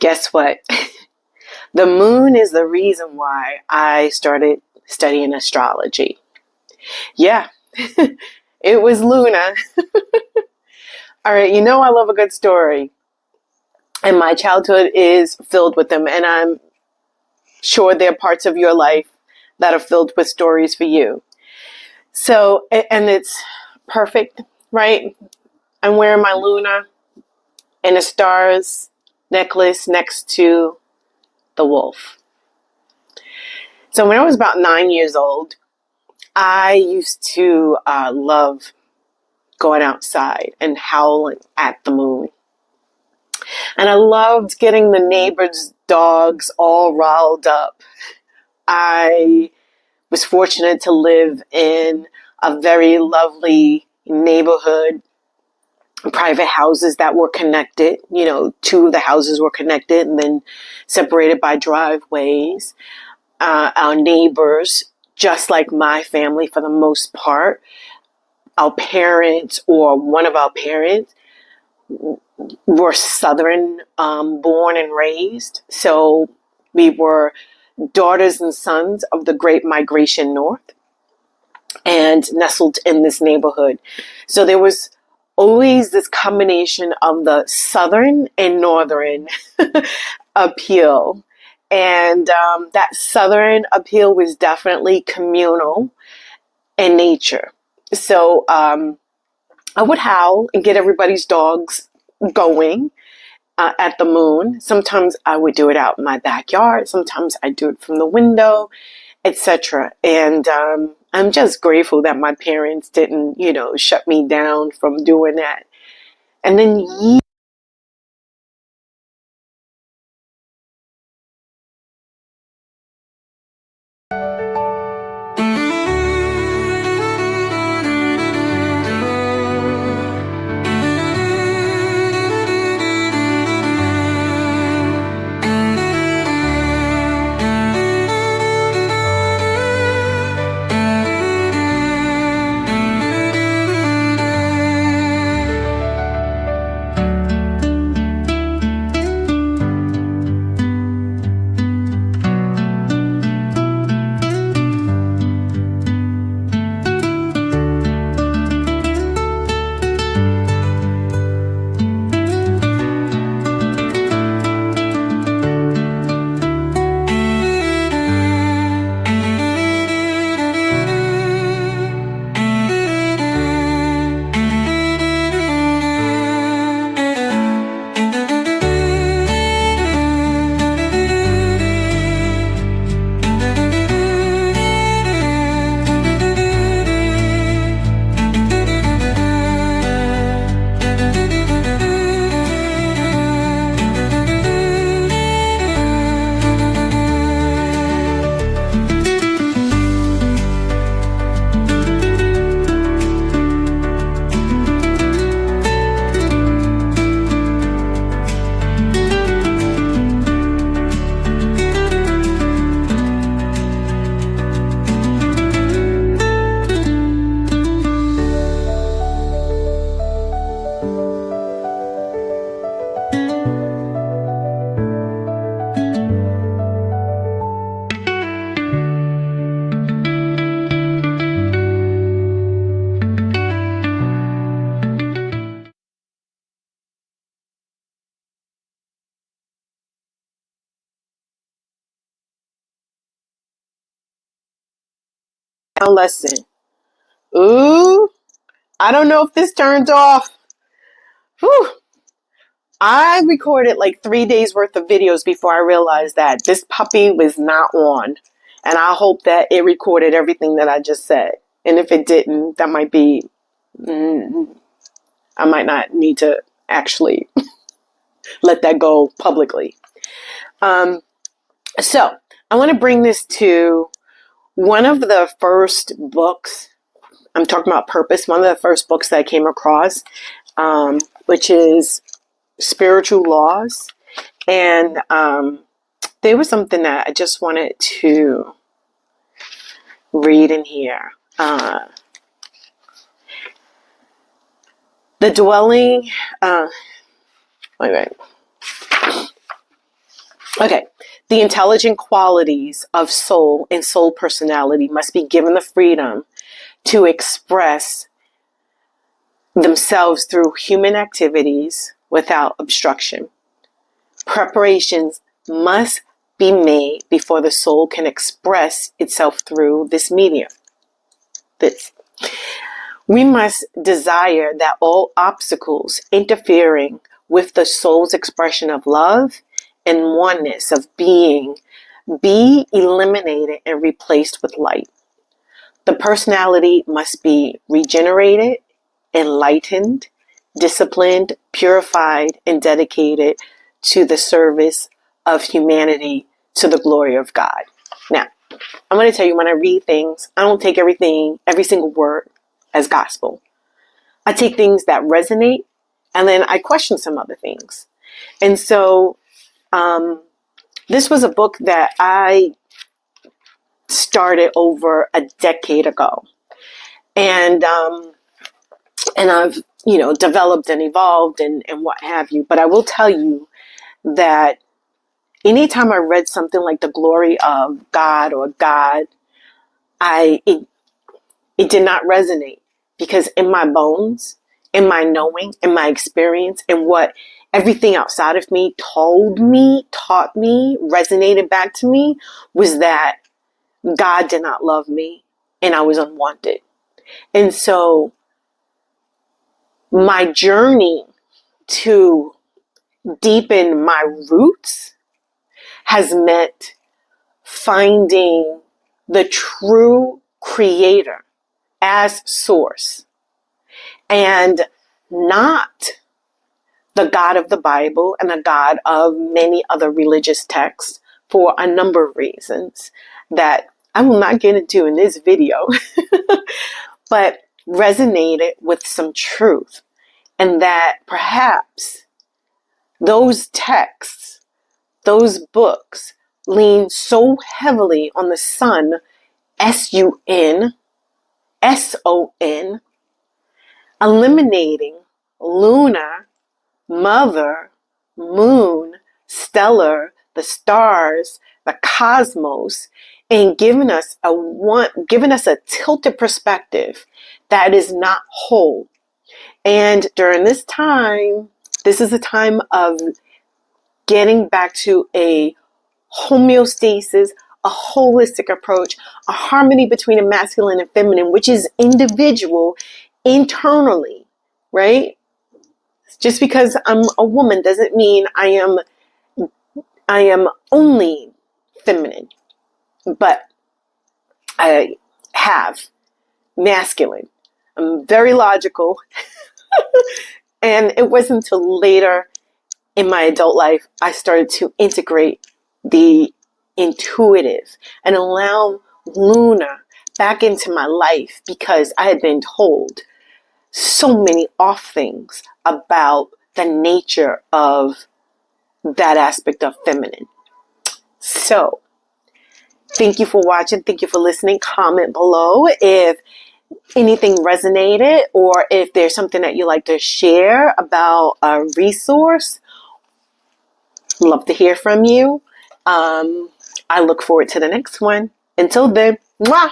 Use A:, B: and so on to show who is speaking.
A: guess what? The moon is the reason why I started studying astrology. Yeah, it was Luna. All right, you know I love a good story. And my childhood is filled with them. And I'm sure there are parts of your life that are filled with stories for you. So, and it's perfect, right? I'm wearing my Luna and a stars necklace next to the wolf. So when I was about 9 years old, I used to love going outside and howling at the moon. And I loved getting the neighbors' dogs all riled up. I was fortunate to live in a very lovely neighborhood, private houses that were connected. You know, two of the houses were connected and then separated by driveways. Our neighbors, just like my family for the most part, our parents or one of our parents were Southern born and raised. So we were daughters and sons of the Great Migration North and nestled in this neighborhood. So there was always this combination of the Southern and Northern appeal. And that Southern appeal was definitely communal in nature. So I would howl and get everybody's dogs going at the moon. Sometimes I would do it out in my backyard. Sometimes I do it from the window, etc. And I'm just grateful that my parents didn't, shut me down from doing that. And then a lesson. Ooh, I don't know if this turns off. Whew. I recorded like 3 days worth of videos before I realized that this puppy was not on. And I hope that it recorded everything that I just said. And if it didn't, that might be, I might not need to actually let that go publicly. So I want to bring this to one of the first books. I'm talking about purpose. One of the first books that I came across, which is Spiritual Laws. And there was something that I just wanted to read in here. The dwelling, wait. Okay. The intelligent qualities of soul and soul personality must be given the freedom to express themselves through human activities without obstruction. Preparations must be made before the soul can express itself through this medium. We must desire that all obstacles interfering with the soul's expression of love and oneness of being be eliminated and replaced with light. The personality must be regenerated, enlightened, disciplined, purified, and dedicated to the service of humanity to the glory of God. Now, I'm going to tell you, when I read things, I don't take everything, every single word as gospel. I take things that resonate, and then I question some other things. And so this was a book that I started over a decade ago. And I've, developed and evolved and what have you. But I will tell you that anytime I read something like The Glory of God or God, it did not resonate, because in my bones, in my knowing, in my experience, and what everything outside of me told me, taught me, resonated back to me, was that God did not love me and I was unwanted. And so my journey to deepen my roots has meant finding the true creator as source, and not the God of the Bible and the God of many other religious texts, for a number of reasons that I will not get into in this video, but resonated with some truth. And that perhaps those texts, those books, lean so heavily on the sun, S-U-N, S-O-N, eliminating lunar, mother, moon, stellar, the stars, the cosmos, and giving us a tilted perspective that is not whole. And during this time, this is a time of getting back to a homeostasis, a holistic approach, a harmony between a masculine and feminine, which is individual internally, right? Just because I'm a woman doesn't mean I am only feminine, but I have masculine. I'm very logical. And it wasn't until later in my adult life I started to integrate the intuitive and allow Luna back into my life, because I had been told so many off things about the nature of that aspect of feminine. So, thank you for watching. Thank you for listening. Comment below if anything resonated, or if there's something that you'd like to share about a resource. Love to hear from you. I look forward to the next one. Until then, mwah!